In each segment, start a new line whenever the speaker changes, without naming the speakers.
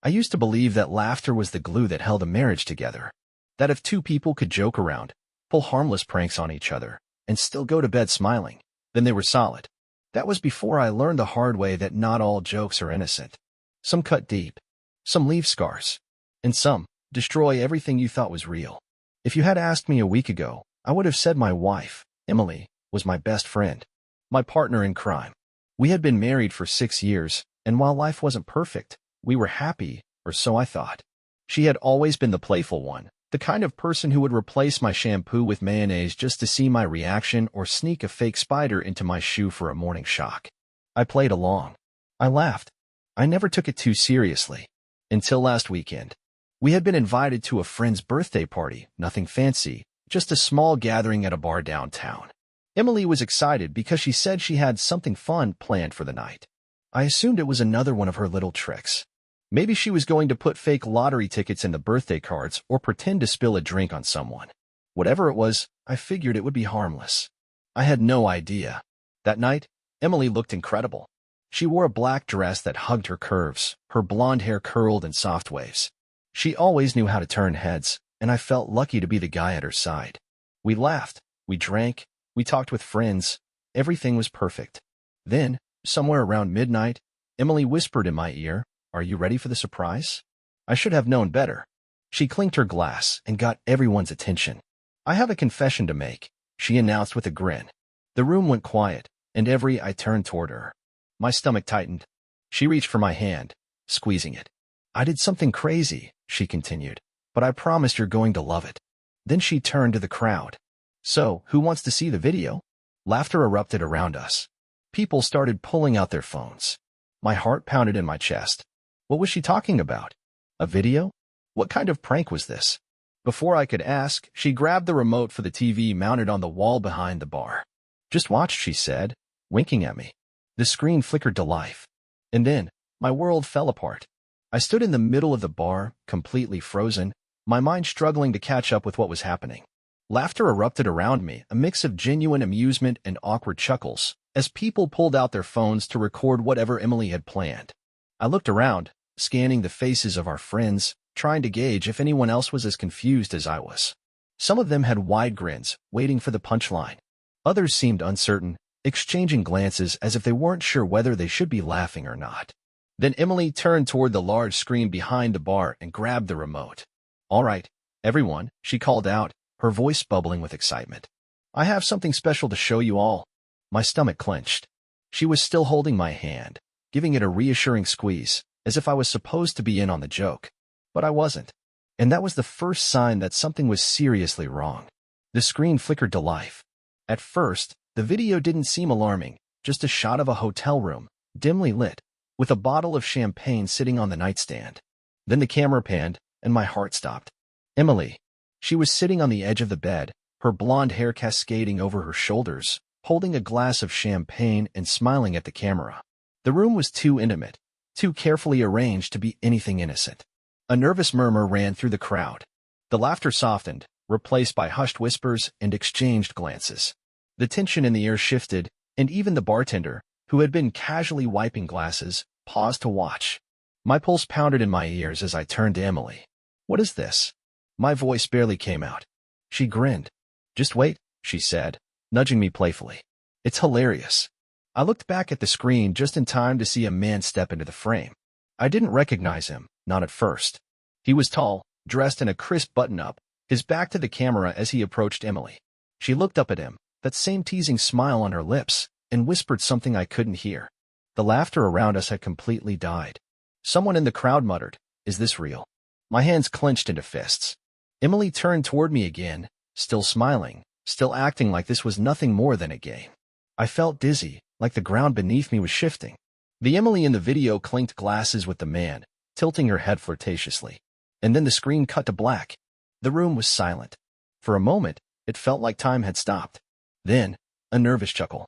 I used to believe that laughter was the glue that held a marriage together. That if two people could joke around, pull harmless pranks on each other, and still go to bed smiling, then they were solid. That was before I learned the hard way that not all jokes are innocent. Some cut deep, some leave scars, and some destroy everything you thought was real. If you had asked me a week ago, I would have said my wife, Emily, was my best friend, my partner in crime. We had been married for 6 years, and while life wasn't perfect, we were happy, or so I thought. She had always been the playful one, the kind of person who would replace my shampoo with mayonnaise just to see my reaction or sneak a fake spider into my shoe for a morning shock. I played along. I laughed. I never took it too seriously. Until last weekend. We had been invited to a friend's birthday party, nothing fancy, just a small gathering at a bar downtown. Emily was excited because she said she had something fun planned for the night. I assumed it was another one of her little tricks. Maybe she was going to put fake lottery tickets in the birthday cards or pretend to spill a drink on someone. Whatever it was, I figured it would be harmless. I had no idea. That night, Emily looked incredible. She wore a black dress that hugged her curves, her blonde hair curled in soft waves. She always knew how to turn heads, and I felt lucky to be the guy at her side. We laughed, we drank, we talked with friends. Everything was perfect. Then, somewhere around midnight, Emily whispered in my ear, "Are you ready for the surprise?" I should have known better. She clinked her glass and got everyone's attention. "I have a confession to make," she announced with a grin. The room went quiet, and I turned toward her. My stomach tightened. She reached for my hand, squeezing it. "I did something crazy," she continued, "but I promise you're going to love it." Then she turned to the crowd. "So, who wants to see the video?" Laughter erupted around us. People started pulling out their phones. My heart pounded in my chest. What was she talking about? A video? What kind of prank was this? Before I could ask, she grabbed the remote for the TV mounted on the wall behind the bar. "Just watch," she said, winking at me. The screen flickered to life. And then, my world fell apart. I stood in the middle of the bar, completely frozen, my mind struggling to catch up with what was happening. Laughter erupted around me, a mix of genuine amusement and awkward chuckles, as people pulled out their phones to record whatever Emily had planned. I looked around, scanning the faces of our friends, trying to gauge if anyone else was as confused as I was. Some of them had wide grins, waiting for the punchline. Others seemed uncertain, exchanging glances as if they weren't sure whether they should be laughing or not. Then Emily turned toward the large screen behind the bar and grabbed the remote. "All right, everyone," she called out, her voice bubbling with excitement. "I have something special to show you all." My stomach clenched. She was still holding my hand, giving it a reassuring squeeze, as if I was supposed to be in on the joke. But I wasn't. And that was the first sign that something was seriously wrong. The screen flickered to life. At first, the video didn't seem alarming, just a shot of a hotel room, dimly lit, with a bottle of champagne sitting on the nightstand. Then the camera panned, and my heart stopped. Emily. She was sitting on the edge of the bed, her blonde hair cascading over her shoulders, holding a glass of champagne and smiling at the camera. The room was too intimate, too carefully arranged to be anything innocent. A nervous murmur ran through the crowd. The laughter softened, replaced by hushed whispers and exchanged glances. The tension in the air shifted, and even the bartender, who had been casually wiping glasses, paused to watch. My pulse pounded in my ears as I turned to Emily. "What is this?" My voice barely came out. She grinned. "Just wait," she said, nudging me playfully. "It's hilarious." I looked back at the screen just in time to see a man step into the frame. I didn't recognize him, not at first. He was tall, dressed in a crisp button-up, his back to the camera as he approached Emily. She looked up at him, that same teasing smile on her lips, and whispered something I couldn't hear. The laughter around us had completely died. Someone in the crowd muttered, "Is this real?" My hands clenched into fists. Emily turned toward me again, still smiling, still acting like this was nothing more than a game. I felt dizzy, like the ground beneath me was shifting. The Emily in the video clinked glasses with the man, tilting her head flirtatiously. And then the screen cut to black. The room was silent. For a moment, it felt like time had stopped. Then, a nervous chuckle.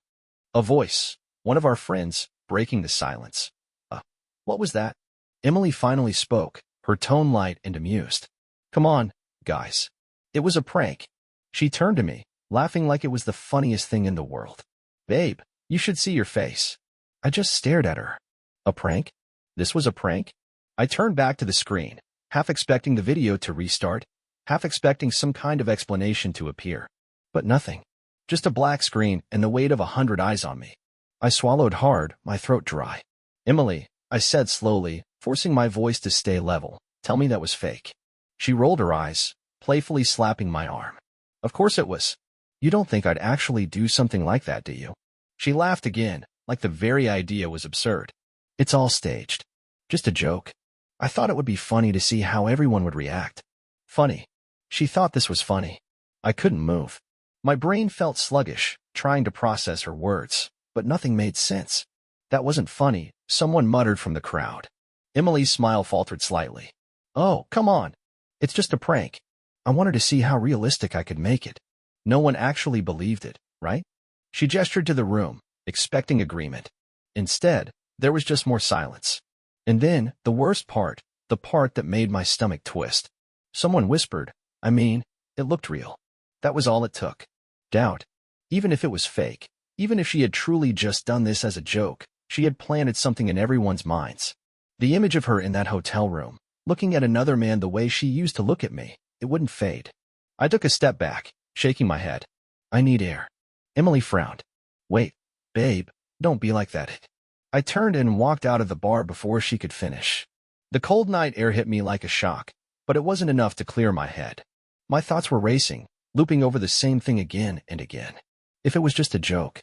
A voice, one of our friends, breaking the silence. What was that?" Emily finally spoke, her tone light and amused. "Come on, guys. It was a prank." She turned to me, laughing like it was the funniest thing in the world. "Babe, you should see your face." I just stared at her. A prank? This was a prank? I turned back to the screen, half expecting the video to restart, half expecting some kind of explanation to appear. But nothing. Just a black screen and the weight of 100 eyes on me. I swallowed hard, my throat dry. "Emily," I said slowly, forcing my voice to stay level, "tell me that was fake." She rolled her eyes, playfully slapping my arm. "Of course it was. You don't think I'd actually do something like that, do you?" She laughed again, like the very idea was absurd. "It's all staged. Just a joke. I thought it would be funny to see how everyone would react." Funny. She thought this was funny. I couldn't move. My brain felt sluggish, trying to process her words, but nothing made sense. "That wasn't funny," someone muttered from the crowd. Emily's smile faltered slightly. "Oh, come on. It's just a prank. I wanted to see how realistic I could make it." No one actually believed it, right? She gestured to the room, expecting agreement. Instead, there was just more silence. And then, the worst part, the part that made my stomach twist. Someone whispered, it looked real. That was all it took. Doubt. Even if it was fake, even if she had truly just done this as a joke, she had planted something in everyone's minds. The image of her in that hotel room, looking at another man the way she used to look at me, it wouldn't fade. I took a step back, shaking my head. "I need air." Emily frowned. "Wait, babe, don't be like that." I turned and walked out of the bar before she could finish. The cold night air hit me like a shock, but it wasn't enough to clear my head. My thoughts were racing, looping over the same thing again and again. If it was just a joke,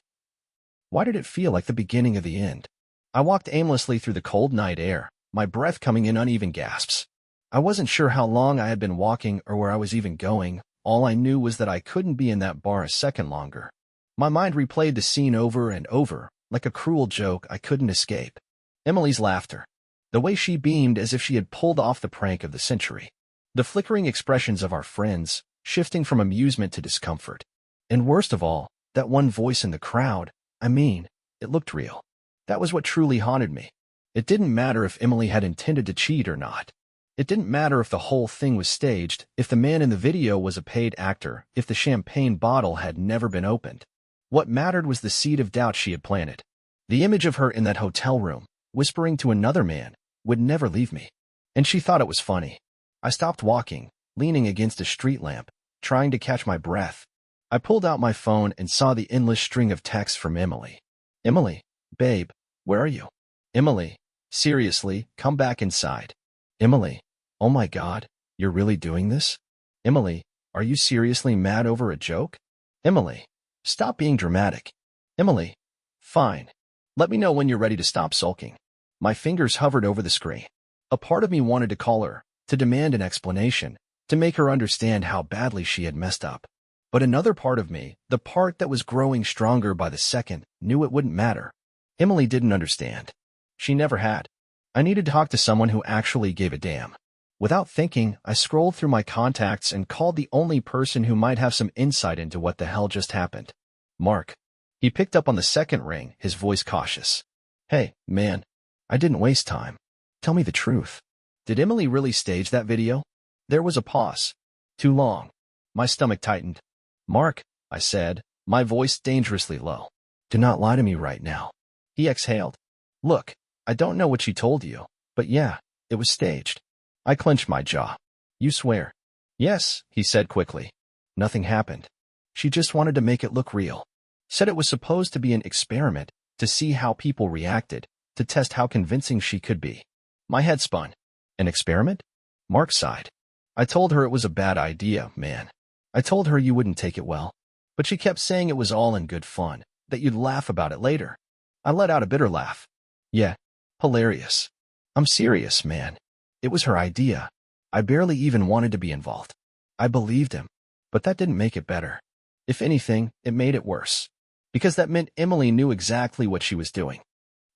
why did it feel like the beginning of the end? I walked aimlessly through the cold night air, my breath coming in uneven gasps. I wasn't sure how long I had been walking or where I was even going. All I knew was that I couldn't be in that bar a second longer. My mind replayed the scene over and over, like a cruel joke I couldn't escape. Emily's laughter. The way she beamed as if she had pulled off the prank of the century. The flickering expressions of our friends, shifting from amusement to discomfort. And worst of all, that one voice in the crowd, it looked real. That was what truly haunted me. It didn't matter if Emily had intended to cheat or not. It didn't matter if the whole thing was staged, if the man in the video was a paid actor, if the champagne bottle had never been opened. What mattered was the seed of doubt she had planted. The image of her in that hotel room, whispering to another man, would never leave me. And she thought it was funny. I stopped walking, leaning against a street lamp, trying to catch my breath. I pulled out my phone and saw the endless string of texts from Emily. "Emily, babe, where are you?" "Emily, seriously, come back inside." "Emily, oh my God, you're really doing this?" "Emily, are you seriously mad over a joke?" "Emily, stop being dramatic." "Emily, fine. Let me know when you're ready to stop sulking." My fingers hovered over the screen. A part of me wanted to call her, to demand an explanation, to make her understand how badly she had messed up. But another part of me, the part that was growing stronger by the second, knew it wouldn't matter. Emily didn't understand. She never had. I needed to talk to someone who actually gave a damn. Without thinking, I scrolled through my contacts and called the only person who might have some insight into what the hell just happened. Mark. He picked up on the second ring, his voice cautious. "Hey, man. I didn't waste time. Tell me the truth. Did Emily really stage that video?" There was a pause. Too long. My stomach tightened. "Mark," I said, my voice dangerously low. "Do not lie to me right now." He exhaled. "Look, I don't know what she told you, but yeah, it was staged." I clenched my jaw. "You swear?" "Yes," he said quickly. "Nothing happened. She just wanted to make it look real. Said it was supposed to be an experiment, to see how people reacted, to test how convincing she could be." My head spun. "An experiment?" Mark sighed. "I told her it was a bad idea, man. I told her you wouldn't take it well. But she kept saying it was all in good fun, that you'd laugh about it later." I let out a bitter laugh. "Yeah, hilarious. I'm serious, man. It was her idea. I barely even wanted to be involved." I believed him. But that didn't make it better. If anything, it made it worse. Because that meant Emily knew exactly what she was doing.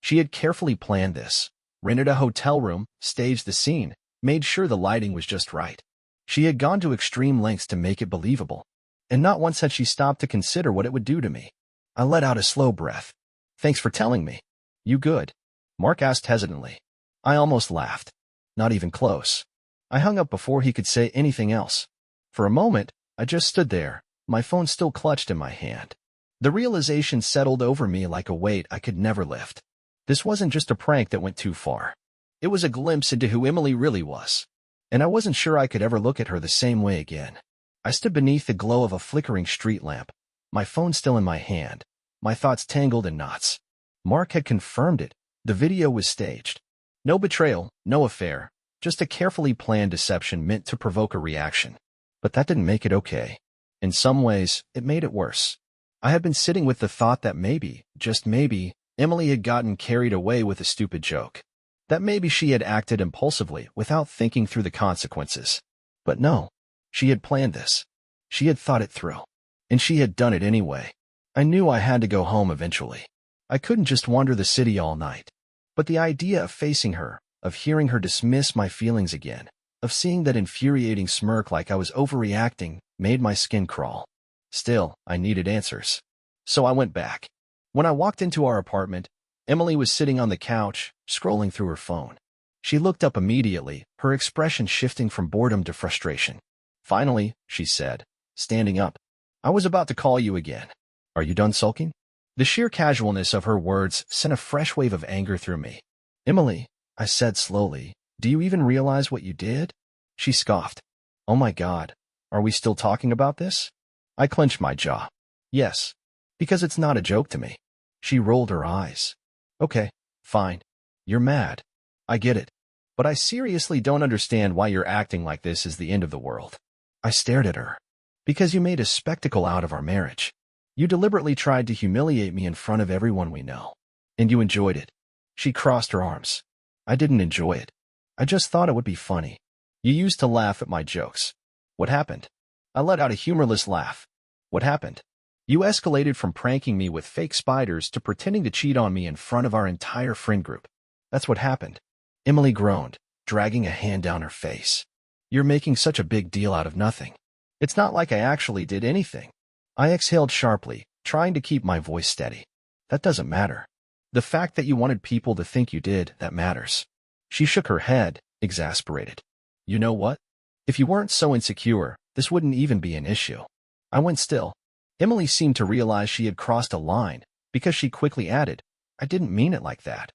She had carefully planned this, rented a hotel room, staged the scene, made sure the lighting was just right. She had gone to extreme lengths to make it believable. And not once had she stopped to consider what it would do to me. I let out a slow breath. "Thanks for telling me. You good?" Mark asked hesitantly. I almost laughed. Not even close. I hung up before he could say anything else. For a moment, I just stood there, my phone still clutched in my hand. The realization settled over me like a weight I could never lift. This wasn't just a prank that went too far. It was a glimpse into who Emily really was. And I wasn't sure I could ever look at her the same way again. I stood beneath the glow of a flickering street lamp, my phone still in my hand, my thoughts tangled in knots. Mark had confirmed it. The video was staged. No betrayal, no affair, just a carefully planned deception meant to provoke a reaction. But that didn't make it okay. In some ways, it made it worse. I had been sitting with the thought that maybe, just maybe, Emily had gotten carried away with a stupid joke. That maybe she had acted impulsively without thinking through the consequences. But no, she had planned this. She had thought it through. And she had done it anyway. I knew I had to go home eventually. I couldn't just wander the city all night. But the idea of facing her, of hearing her dismiss my feelings again, of seeing that infuriating smirk like I was overreacting, made my skin crawl. Still, I needed answers. So I went back. When I walked into our apartment, Emily was sitting on the couch, scrolling through her phone. She looked up immediately, her expression shifting from boredom to frustration. Finally, she said, standing up. I was about to call you again. Are you done sulking? The sheer casualness of her words sent a fresh wave of anger through me. Emily, I said slowly, do you even realize what you did? She scoffed. Oh my God, are we still talking about this? I clenched my jaw. Yes, because it's not a joke to me. She rolled her eyes. Okay, fine. You're mad. I get it. But I seriously don't understand why you're acting like this is the end of the world. I stared at her. Because you made a spectacle out of our marriage. You deliberately tried to humiliate me in front of everyone we know. And you enjoyed it. She crossed her arms. I didn't enjoy it. I just thought it would be funny. You used to laugh at my jokes. What happened? I let out a humorless laugh. What happened? You escalated from pranking me with fake spiders to pretending to cheat on me in front of our entire friend group. That's what happened. Emily groaned, dragging a hand down her face. You're making such a big deal out of nothing. It's not like I actually did anything. I exhaled sharply, trying to keep my voice steady. That doesn't matter. The fact that you wanted people to think you did, that matters. She shook her head, exasperated. You know what? If you weren't so insecure, this wouldn't even be an issue. I went still. Emily seemed to realize she had crossed a line, because she quickly added, I didn't mean it like that.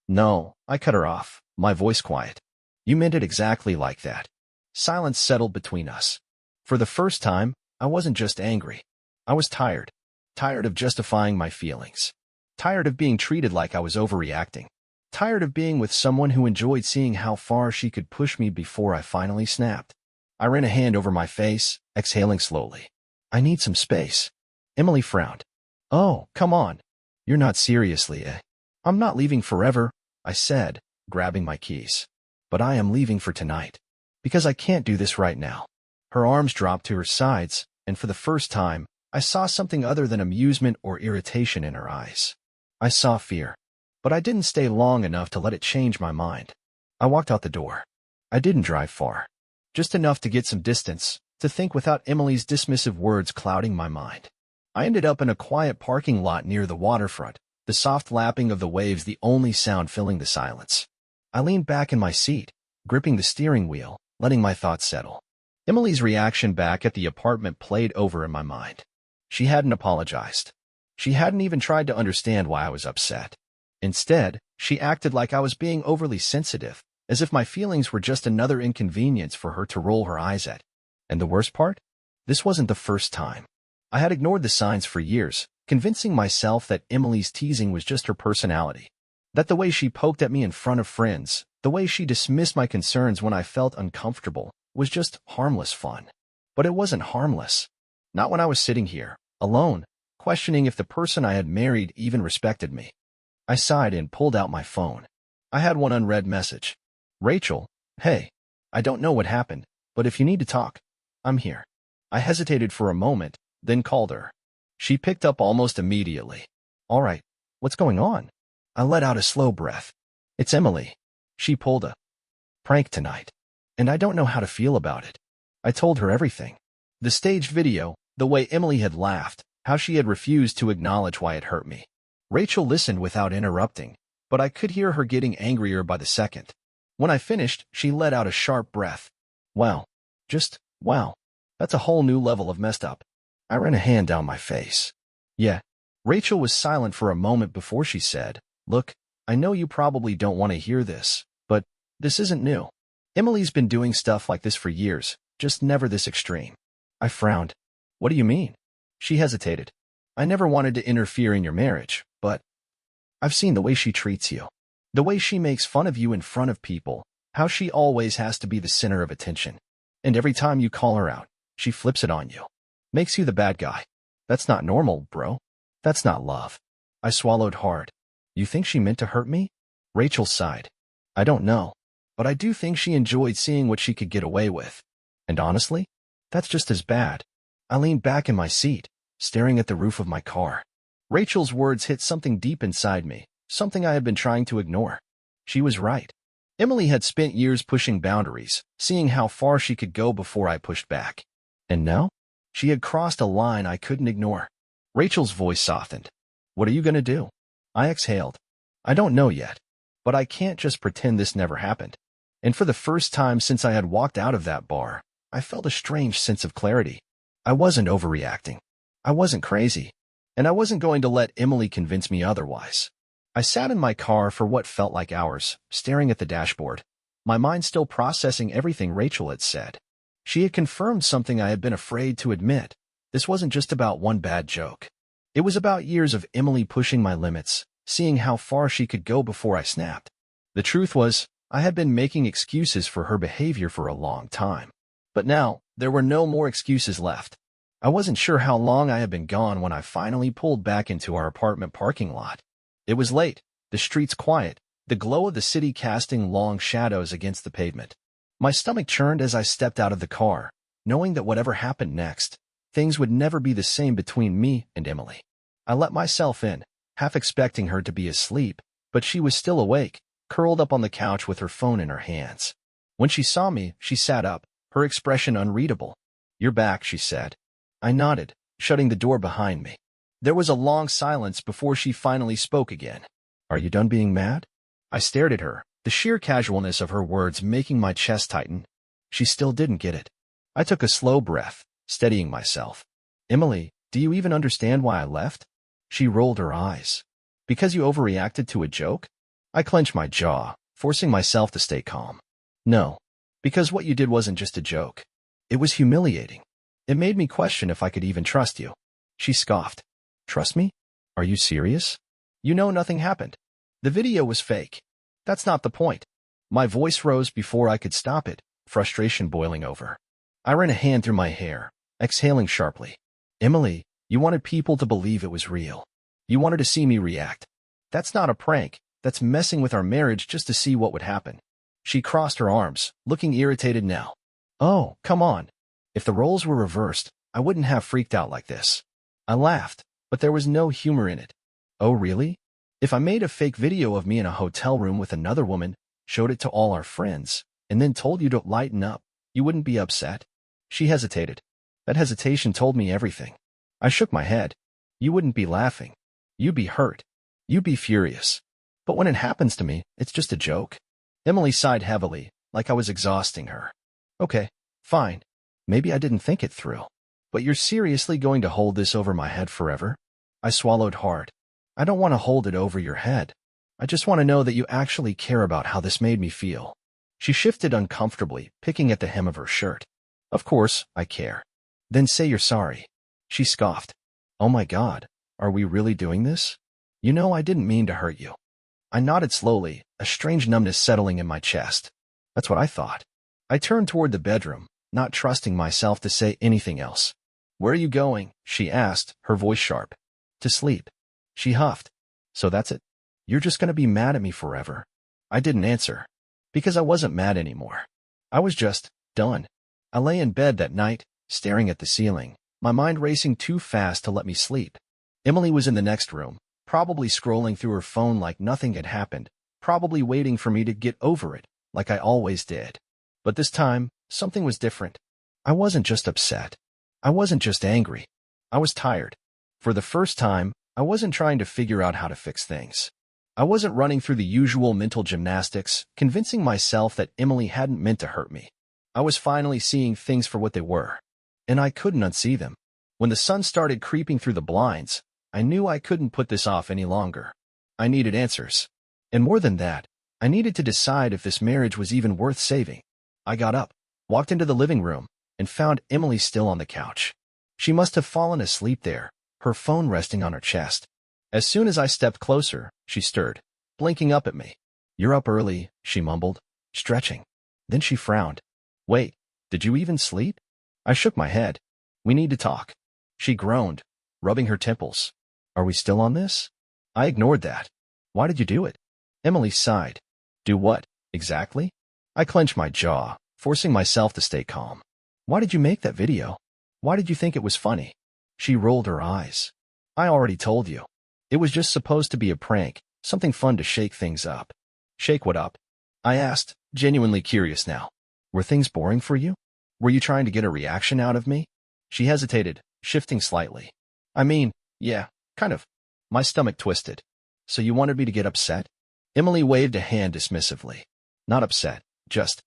No, I cut her off, my voice quiet. You meant it exactly like that. Silence settled between us. For the first time, I wasn't just angry. I was tired. Tired of justifying my feelings. Tired of being treated like I was overreacting. Tired of being with someone who enjoyed seeing how far she could push me before I finally snapped. I ran a hand over my face, exhaling slowly. I need some space. Emily frowned. Oh, come on. You're not seriously, eh? I'm not leaving forever, I said, grabbing my keys. But I am leaving for tonight. Because I can't do this right now. Her arms dropped to her sides, and for the first time, I saw something other than amusement or irritation in her eyes. I saw fear. But I didn't stay long enough to let it change my mind. I walked out the door. I didn't drive far. Just enough to get some distance, to think without Emily's dismissive words clouding my mind. I ended up in a quiet parking lot near the waterfront, the soft lapping of the waves the only sound filling the silence. I leaned back in my seat, gripping the steering wheel, letting my thoughts settle. Emily's reaction back at the apartment played over in my mind. She hadn't apologized. She hadn't even tried to understand why I was upset. Instead, she acted like I was being overly sensitive, as if my feelings were just another inconvenience for her to roll her eyes at. And the worst part? This wasn't the first time. I had ignored the signs for years, convincing myself that Emily's teasing was just her personality. That the way she poked at me in front of friends, the way she dismissed my concerns when I felt uncomfortable, was just harmless fun. But it wasn't harmless. Not when I was sitting here, alone, questioning if the person I had married even respected me. I sighed and pulled out my phone. I had one unread message. Rachel, hey, I don't know what happened, but if you need to talk, I'm here. I hesitated for a moment, then called her. She picked up almost immediately. All right, what's going on? I let out a slow breath. It's Emily. She pulled a prank tonight, and I don't know how to feel about it. I told her everything. The staged video, the way Emily had laughed, how she had refused to acknowledge why it hurt me. Rachel listened without interrupting, but I could hear her getting angrier by the second. When I finished, she let out a sharp breath. Wow. Wow. That's a whole new level of messed up. I ran a hand down my face. Yeah. Rachel was silent for a moment before she said, Look, I know you probably don't want to hear this, but this isn't new. Emily's been doing stuff like this for years, just never this extreme. I frowned. What do you mean? She hesitated. I never wanted to interfere in your marriage, but I've seen the way she treats you. The way she makes fun of you in front of people, how she always has to be the center of attention. And every time you call her out, she flips it on you. Makes you the bad guy. That's not normal, bro. That's not love. I swallowed hard. You think she meant to hurt me? Rachel sighed. I don't know, but I do think she enjoyed seeing what she could get away with. And honestly, that's just as bad. I leaned back in my seat, staring at the roof of my car. Rachel's words hit something deep inside me, something I had been trying to ignore. She was right. Emily had spent years pushing boundaries, seeing how far she could go before I pushed back. And now? She had crossed a line I couldn't ignore. Rachel's voice softened. What are you going to do? I exhaled. I don't know yet, but I can't just pretend this never happened. And for the first time since I had walked out of that bar, I felt a strange sense of clarity. I wasn't overreacting. I wasn't crazy. And I wasn't going to let Emily convince me otherwise. I sat in my car for what felt like hours, staring at the dashboard, my mind still processing everything Rachel had said. She had confirmed something I had been afraid to admit. This wasn't just about one bad joke. It was about years of Emily pushing my limits, seeing how far she could go before I snapped. The truth was, I had been making excuses for her behavior for a long time. But now, there were no more excuses left. I wasn't sure how long I had been gone when I finally pulled back into our apartment parking lot. It was late, the streets quiet, the glow of the city casting long shadows against the pavement. My stomach churned as I stepped out of the car, knowing that whatever happened next, things would never be the same between me and Emily. I let myself in, half expecting her to be asleep, but she was still awake, curled up on the couch with her phone in her hands. When she saw me, she sat up, her expression unreadable. You're back, she said. I nodded, shutting the door behind me. There was a long silence before she finally spoke again. Are you done being mad? I stared at her, the sheer casualness of her words making my chest tighten. She still didn't get it. I took a slow breath, steadying myself. Emily, do you even understand why I left? She rolled her eyes. Because you overreacted to a joke? I clenched my jaw, forcing myself to stay calm. No, because what you did wasn't just a joke. It was humiliating. It made me question if I could even trust you. She scoffed. Trust me? Are you serious? You know nothing happened. The video was fake. That's not the point. My voice rose before I could stop it, frustration boiling over. I ran a hand through my hair, exhaling sharply. Emily, you wanted people to believe it was real. You wanted to see me react. That's not a prank. That's messing with our marriage just to see what would happen. She crossed her arms, looking irritated now. Oh, come on. If the roles were reversed, I wouldn't have freaked out like this. I laughed, but there was no humor in it. Oh, really? If I made a fake video of me in a hotel room with another woman, showed it to all our friends, and then told you to lighten up, you wouldn't be upset? She hesitated. That hesitation told me everything. I shook my head. You wouldn't be laughing. You'd be hurt. You'd be furious. But when it happens to me, it's just a joke. Emily sighed heavily, like I was exhausting her. Okay, fine. Maybe I didn't think it through. But you're seriously going to hold this over my head forever? I swallowed hard. I don't want to hold it over your head. I just want to know that you actually care about how this made me feel. She shifted uncomfortably, picking at the hem of her shirt. Of course, I care. Then say you're sorry. She scoffed. Oh my God, are we really doing this? You know I didn't mean to hurt you. I nodded slowly, a strange numbness settling in my chest. That's what I thought. I turned toward the bedroom, not trusting myself to say anything else. Where are you going? She asked, her voice sharp. To sleep. She huffed. So that's it? You're just going to be mad at me forever? I didn't answer. Because I wasn't mad anymore. I was just done. I lay in bed that night, staring at the ceiling, my mind racing too fast to let me sleep. Emily was in the next room, probably scrolling through her phone like nothing had happened, probably waiting for me to get over it, like I always did. But this time, something was different. I wasn't just upset. I wasn't just angry. I was tired. For the first time, I wasn't trying to figure out how to fix things. I wasn't running through the usual mental gymnastics, convincing myself that Emily hadn't meant to hurt me. I was finally seeing things for what they were. And I couldn't unsee them. When the sun started creeping through the blinds, I knew I couldn't put this off any longer. I needed answers. And more than that, I needed to decide if this marriage was even worth saving. I got up, walked into the living room, and found Emily still on the couch. She must have fallen asleep there, her phone resting on her chest. As soon as I stepped closer, she stirred, blinking up at me. "You're up early," she mumbled, stretching. Then she frowned. "Wait, did you even sleep?" I shook my head. "We need to talk." She groaned, rubbing her temples. "Are we still on this?" I ignored that. "Why did you do it?" Emily sighed. "Do what, exactly?" I clenched my jaw, forcing myself to stay calm. "Why did you make that video? Why did you think it was funny?" She rolled her eyes. "I already told you. It was just supposed to be a prank, something fun to shake things up." "Shake what up?" I asked, genuinely curious now. "Were things boring for you? Were you trying to get a reaction out of me?" She hesitated, shifting slightly. "I mean, yeah, kind of." My stomach twisted. "So you wanted me to get upset?" Emily waved a hand dismissively. "Not upset, just...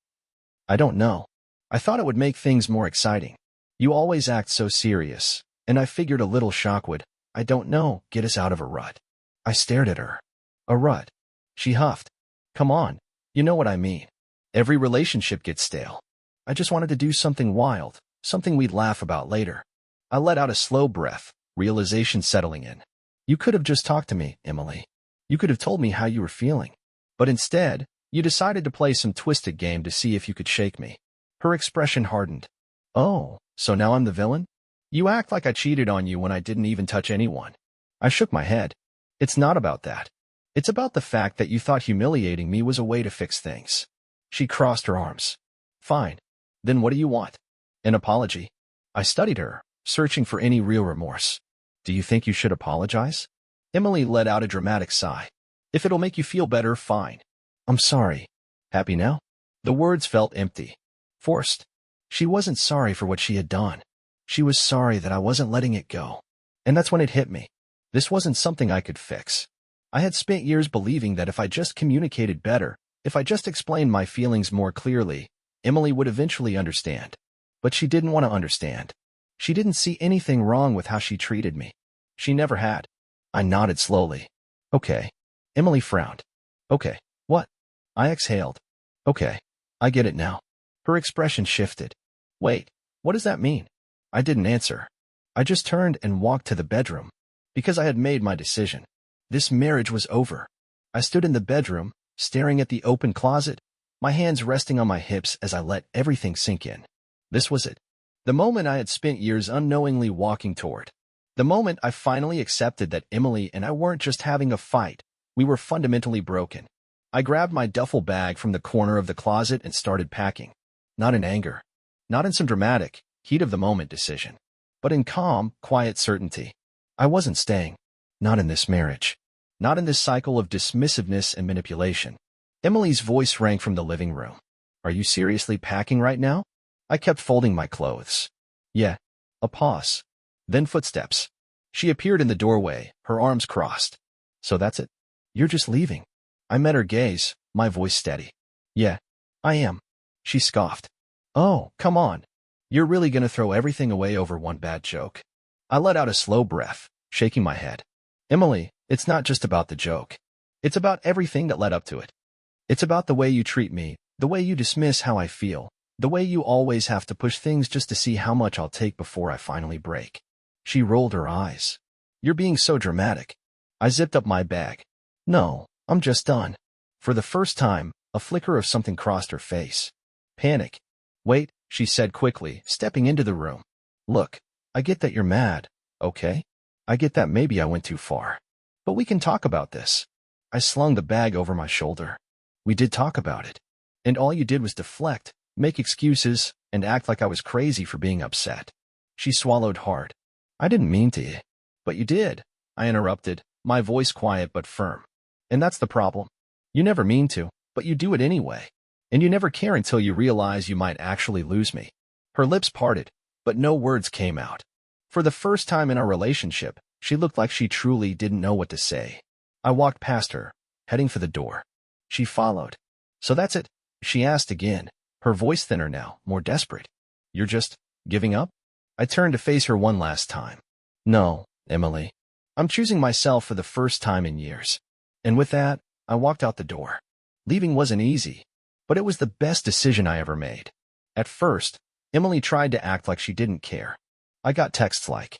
I don't know. I thought it would make things more exciting. You always act so serious, and I figured a little shock would, I don't know, get us out of a rut." I stared at her. "A rut?" She huffed. "Come on, you know what I mean. Every relationship gets stale. I just wanted to do something wild, something we'd laugh about later." I let out a slow breath, realization settling in. "You could have just talked to me, Emily. You could have told me how you were feeling. But instead, you decided to play some twisted game to see if you could shake me." Her expression hardened. "Oh, so now I'm the villain? You act like I cheated on you when I didn't even touch anyone." I shook my head. "It's not about that. It's about the fact that you thought humiliating me was a way to fix things." She crossed her arms. "Fine. Then what do you want?" "An apology." I studied her, searching for any real remorse. "Do you think you should apologize?" Emily let out a dramatic sigh. "If it'll make you feel better, fine." "I'm sorry." "Happy now?" The words felt empty, forced. She wasn't sorry for what she had done. She was sorry that I wasn't letting it go. And that's when it hit me. This wasn't something I could fix. I had spent years believing that if I just communicated better, if I just explained my feelings more clearly, Emily would eventually understand. But she didn't want to understand. She didn't see anything wrong with how she treated me. She never had. I nodded slowly. "Okay." Emily frowned. "Okay, what?" I exhaled. "Okay, I get it now." Her expression shifted. "Wait, what does that mean?" I didn't answer. I just turned and walked to the bedroom, because I had made my decision. This marriage was over. I stood in the bedroom, staring at the open closet, my hands resting on my hips as I let everything sink in. This was it. The moment I had spent years unknowingly walking toward. The moment I finally accepted that Emily and I weren't just having a fight, we were fundamentally broken. I grabbed my duffel bag from the corner of the closet and started packing. Not in anger. Not in some dramatic, heat-of-the-moment decision. But in calm, quiet certainty. I wasn't staying. Not in this marriage. Not in this cycle of dismissiveness and manipulation. Emily's voice rang from the living room. "Are you seriously packing right now?" I kept folding my clothes. "Yeah." A pause. Then footsteps. She appeared in the doorway, her arms crossed. "So that's it? You're just leaving?" I met her gaze, my voice steady. "Yeah, I am." She scoffed. "Oh, come on. You're really gonna throw everything away over one bad joke?" I let out a slow breath, shaking my head. "Emily, it's not just about the joke. It's about everything that led up to it. It's about the way you treat me, the way you dismiss how I feel, the way you always have to push things just to see how much I'll take before I finally break." She rolled her eyes. "You're being so dramatic." I zipped up my bag. "No, I'm just done." For the first time, a flicker of something crossed her face. Panic. "Wait," she said quickly, stepping into the room. "Look, I get that you're mad, okay? I get that maybe I went too far. But we can talk about this." I slung the bag over my shoulder. "We did talk about it. And all you did was deflect, make excuses, and act like I was crazy for being upset." She swallowed hard. "I didn't mean to." "But you did," I interrupted, my voice quiet but firm. "And that's the problem. You never mean to, but you do it anyway. And you never care until you realize you might actually lose me." Her lips parted, but no words came out. For the first time in our relationship, she looked like she truly didn't know what to say. I walked past her, heading for the door. She followed. "So that's it?" she asked again, her voice thinner now, more desperate. "You're just giving up?" I turned to face her one last time. "No, Emily. I'm choosing myself for the first time in years. And with that, I walked out the door. Leaving wasn't easy, but it was the best decision I ever made. At first, Emily tried to act like she didn't care. I got texts like,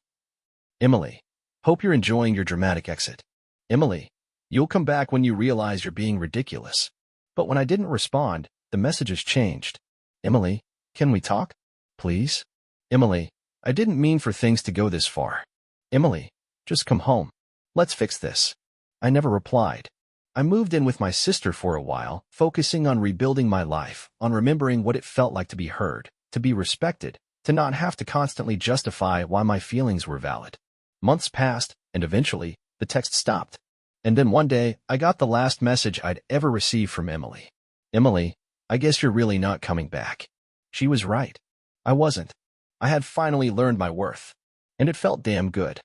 "Emily, hope you're enjoying your dramatic exit. Emily, you'll come back when you realize you're being ridiculous." But when I didn't respond, the messages changed. "Emily, can we talk? Please? Emily, I didn't mean for things to go this far. Emily, just come home. Let's fix this." I never replied. I moved in with my sister for a while, focusing on rebuilding my life, on remembering what it felt like to be heard, to be respected, to not have to constantly justify why my feelings were valid. Months passed, and eventually, the text stopped. And then one day, I got the last message I'd ever received from Emily. "Emily, I guess you're really not coming back." She was right. I wasn't. I had finally learned my worth. And it felt damn good.